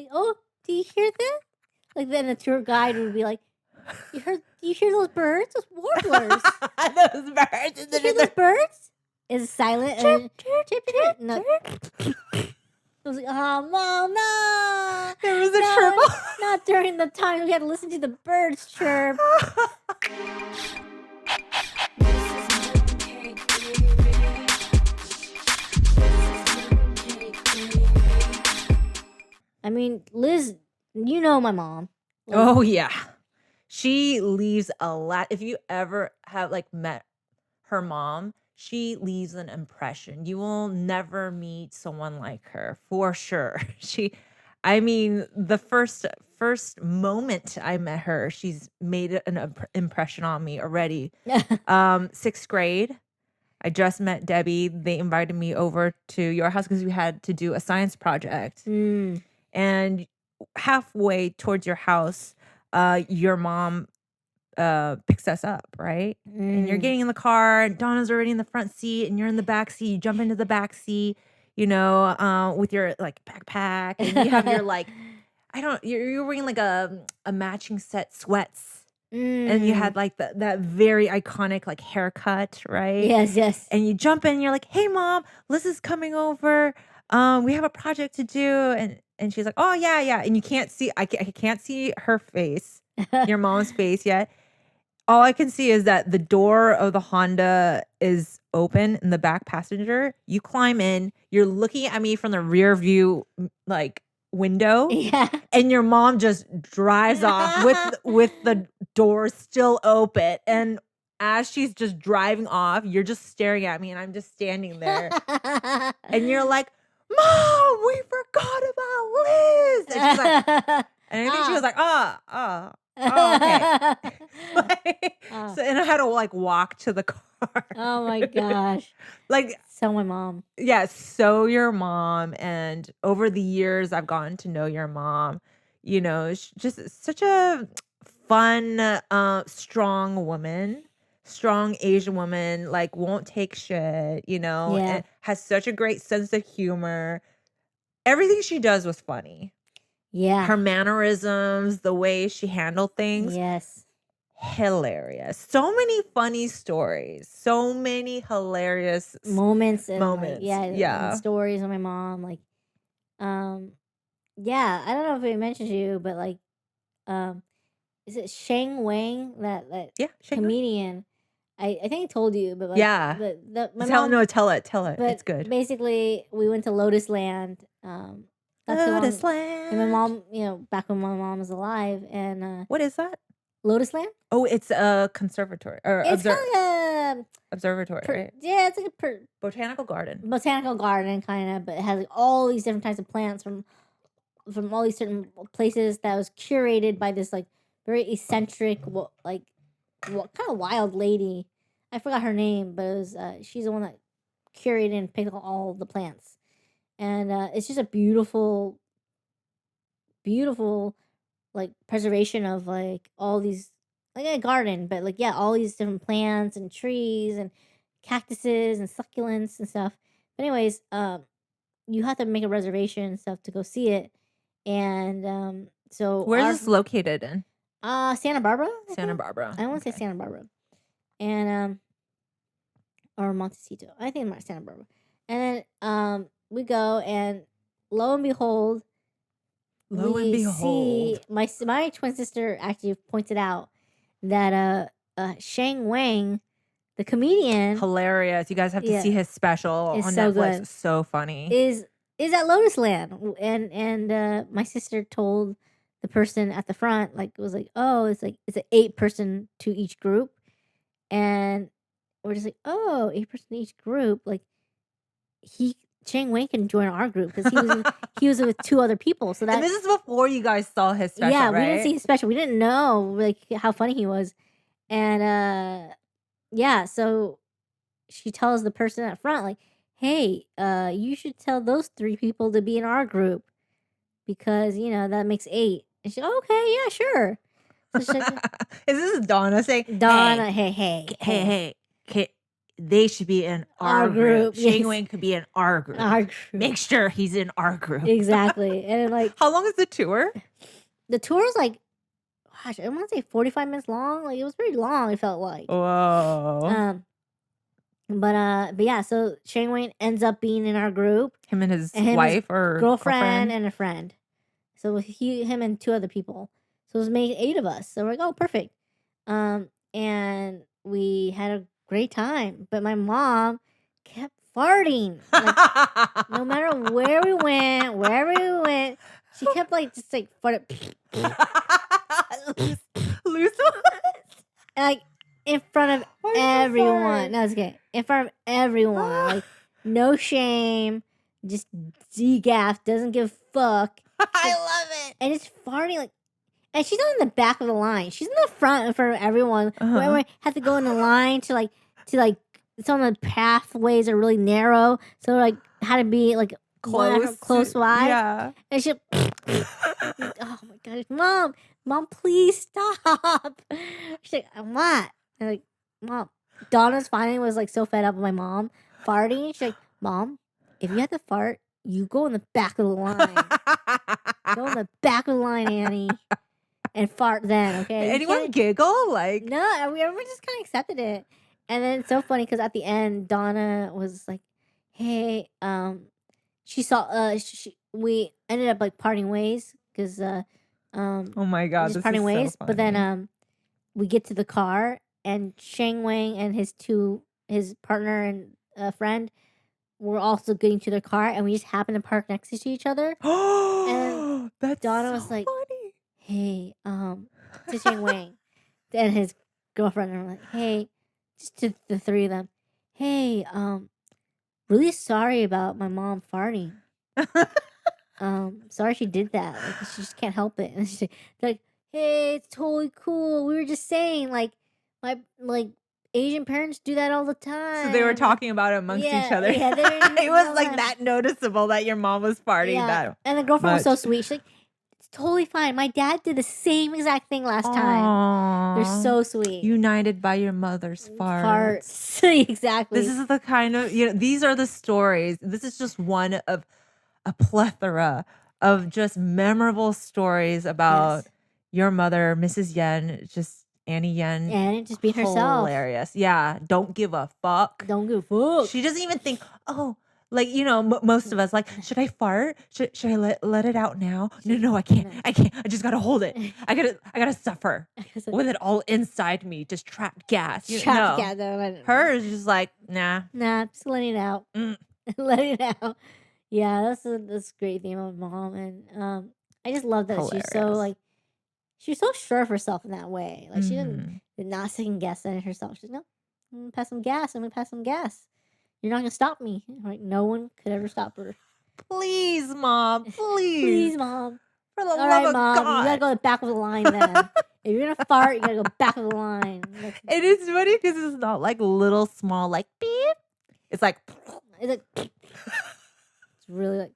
Like, oh, do you hear that? Like then the tour guide would be like, do you hear those birds? Those warblers. Those birds. You hear those birds? It's silent. Chirp, chirp, chirp, chirp, no. chirp. I was like, oh, Mom, no. There was a chirp. Not during the time we had to listen to the birds chirp. I mean, Liz, you know my mom. Like, oh, yeah. She leaves a lot. If you ever have met her mom, she leaves an impression. You will never meet someone like her, for sure. The first moment I met her, she's made an impression on me already. 6th grade, I just met Debbie. They invited me over to your house because we had to do a science project. And halfway towards your house, your mom picks us up, right? And you're getting in the car, and Donna's already in the front seat, and you're in the back seat. You jump into the back seat, with your backpack, and you have your you're wearing a matching set sweats, and you had that very iconic haircut, right? Yes. And you jump in, and you're like, "Hey, Mom, Liz is coming over. We have a project to do," and she's like, "Oh yeah," and you can't see. I can't see her face, your mom's face yet. All I can see is that the door of the Honda is open in the back passenger. You climb in. You're looking at me from the rear view window. Yeah. And your mom just drives off with the door still open. And as she's just driving off, you're just staring at me, and I'm just standing there. And you're like, "Mom, we forgot about Liz." And she's like, and I think she was like, oh, okay. So, and I had to walk to the car. Oh my gosh. So my mom. Yeah, so your mom. And over the years, I've gotten to know your mom. She's just such a fun, strong woman. Strong Asian woman, won't take shit, Yeah. and has such a great sense of humor. Everything she does was funny. Yeah. Her mannerisms, the way she handled things. Yes. Hilarious. So many funny stories. So many hilarious moments. And Yeah. And stories of my mom. Yeah, I don't know if it mentioned you, but is it Sheng Wang, that comedian? I think I told you, but yeah. My mom, tell it. But it's good. Basically, we went to Lotus Land. Lotus Land. And my mom, back when my mom was alive, and what is that? Lotus Land? Oh, it's a conservatory or it's kind of observatory, right? Yeah, it's like a botanical garden. Botanical garden, kind of, but it has all these different types of plants from all these certain places that was curated by this very eccentric, kind of wild lady. I forgot her name, but it was she's the one that curated and picked all the plants, and it's just a beautiful preservation of all these a garden, but all these different plants and trees and cactuses and succulents and stuff. But anyways, you have to make a reservation and stuff to go see it, and so where's this located in? Santa Barbara. Santa Barbara. I want to say Santa Barbara, and or Montecito. I think it's Santa Barbara. And then we go, and lo and behold, see my twin sister actually pointed out that Sheng Wang, the comedian, hilarious. You guys have to see his special on Netflix. Good. So funny. Is at Lotus Land, and my sister told the person at the front, it's an 8-person to each group, and we're just 8-person to each group. Sheng Wang can join our group because he was with 2 other people. So that, and this is before you guys saw his special. Yeah, right? We didn't see his special. We didn't know how funny he was, and so she tells the person at front hey, you should tell those 3 people to be in our group because that makes 8. And she's okay, yeah, sure. So is this Donna saying? Donna, hey. they should be in Our our group, group. Sheng yes. Wang could be in our group. Our group. Make sure he's in our group. Exactly. And like How long is the tour? the tour was like, gosh, I want to say 45 minutes long. Like it was pretty long. It felt like. Whoa. But yeah. So Sheng Wang ends up being in our group. Him and his And him, wife his or girlfriend and a friend. So him and 2 other people. So it was made 8 of us. So we're like, oh, perfect. And we had a great time. But my mom kept farting. Like, no matter where we went, wherever we went, she kept like just like farting. Loose Like in front of everyone. No, it's okay. In front of everyone. Like no shame. Just degaff. Doesn't give a fuck. I love it. And it's farting like. And she's not in the back of the line. She's in the front in front of everyone. Where we have to go in the line to like some of the pathways are really narrow. So like had to be like close by. Yeah. And she oh my gosh, mom, please stop. She's like, I'm not. I'm like, Mom. Donna's finally was like so fed up with my mom farting. She's like, Mom, if you have to fart, you go in the back of the line. Go in the back of the line, Annie. And fart then, okay? Anyone giggle? Like no, everyone just kind of accepted it. And then it's so funny because at the end, Donna was like, "Hey, she saw we ended up like parting ways because oh my god, just this parting is ways. so But then we get to the car and Sheng Wang and his partner and friend were also getting to their car, and we just happened to park next to each other. And that's Donna was like, hey, to Sheng Wang and his girlfriend, and I'm like, hey, just to the 3 of them, hey, really sorry about my mom farting. Sorry she did that. Like she just can't help it. And they're like, hey, it's totally cool. We were just saying, like, my Asian parents do that all the time. So they were talking about it amongst each other. Yeah, it was like that noticeable that your mom was farting. Yeah. That and the girlfriend was much. so sweet. She's like, it's totally fine. My dad did the same exact thing last time. They're so sweet. United by your mother's farts. Exactly. This is the kind of, these are the stories. This is just one of a plethora of just memorable stories about your mother, Mrs. Yen, just Annie Yen. And just being herself. Hilarious. Yeah. Don't give a fuck. Don't give a fuck. She doesn't even think, oh, like, most of us like, should I fart? Should I let it out now? No, I can't. I just gotta hold it. I gotta suffer with it all inside me, just trapped gas. Trapped gas. Hers is just like, nah, just letting it out. Let it out. Yeah, that's a great theme of mom, and I just love that Hilarious. she's so like, she's so sure of herself in that way. Like she did not second guess at herself. She's no, I'm gonna pass some gas. I'm gonna pass some gas. You're not gonna stop me. Like no one could ever stop her. Please, Mom. Please. Please, Mom. For the All love right, of Mom. God. You gotta go to the back of the line then. If you're gonna fart, you gotta go back of the line. It is funny because it's not like little small like beep. It's like it's really like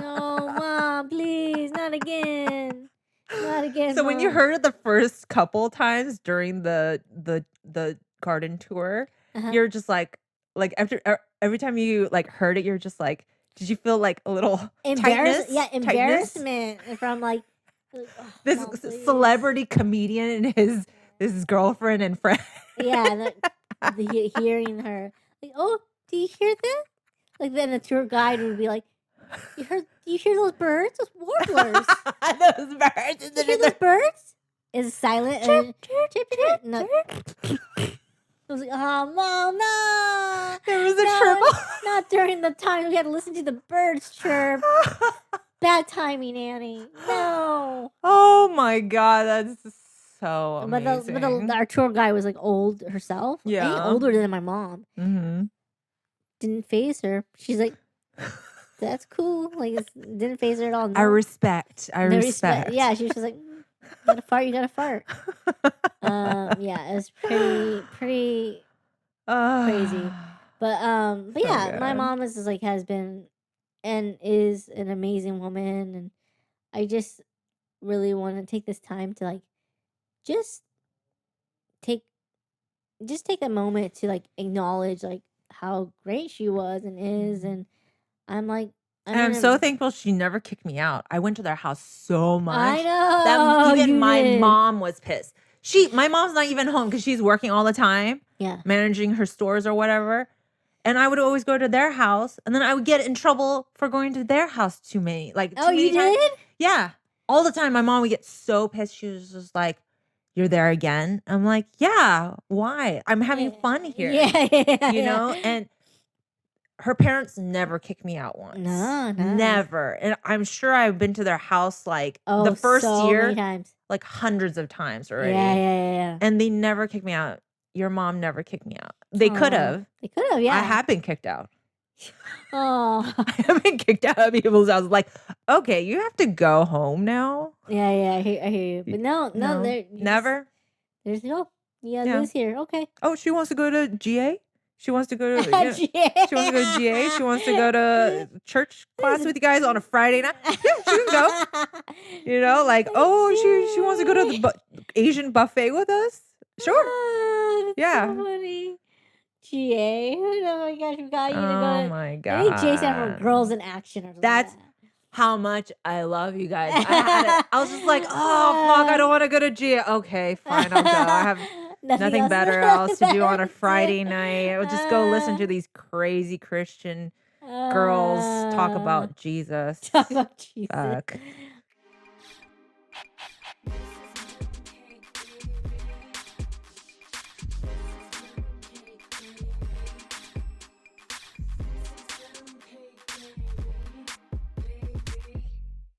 no, Mom, please, not again. Not again. So Mom. when you heard it the first couple times during the garden tour, you're just like after every time you like heard it, you're just like, did you feel like a little tightness? Yeah, embarrassment from like oh, this Mom, celebrity comedian and his girlfriend and friend. Yeah, hearing her like, oh, do you hear that? Like then the tour guide would be like, do you hear those birds? Those warblers. Those birds. You hear those birds? Is silent and chirp. No. I was like, oh, Mom, no. There was a triple. Not during the time we had to listen to the birds chirp. Bad timing, Annie. No. Oh my God, that's so amazing. But our tour guide was like old herself. Yeah. I think older than my mom. Mm-hmm. Didn't faze her. She's like, that's cool. Like, it didn't faze her at all. No. I respect. Yeah, she was just like, you gotta fart. Yeah, it was pretty crazy. But yeah, good. my mom has been and is an amazing woman, and I just really want to take this time to like just take just take a moment to like acknowledge like how great she was and is, and I'm like, And I'm so thankful she never kicked me out. I went to their house so much I that know even you my did. mom was pissed. My mom's not even home because she's working all the time, Yeah. managing her stores or whatever. And I would always go to their house, and then I would get in trouble for going to their house too many Oh, you times. did? Yeah, all the time. My mom would get so pissed. She was just like, "You're there again?" I'm like, "Yeah, why? I'm having fun here." Yeah. And her parents never kicked me out once. No. Never. And I'm sure I've been to their house like Oh, the first so year, many times. like hundreds of times already. Yeah. And they never kicked me out. Your mom never kicked me out. They could have. They could have, yeah. I have been kicked out. Oh. I have been kicked out of people's houses. Like, okay, you have to go home now. Yeah, I hear you. But no, never. There's no. Yeah, Yeah. Liz here. Okay. Oh, she wants to go to GA. She wants to go to GA. She wants to go to GA. She wants to go to church class with you guys on a Friday night. Yeah, she can go. Like, oh, she wants to go to the Asian buffet with us. Sure. Yeah. So funny. GA. Oh my gosh, we got you to go. Oh my god. I think J stand for Girls in Action or something. That's how much I love you guys. I was just like, oh fuck, I don't want to go to GA. Okay, fine, I'll go. I have nothing better else to do on a Friday night. I would just go listen to these crazy Christian girls talk about Jesus. Talk about Jesus. Fuck.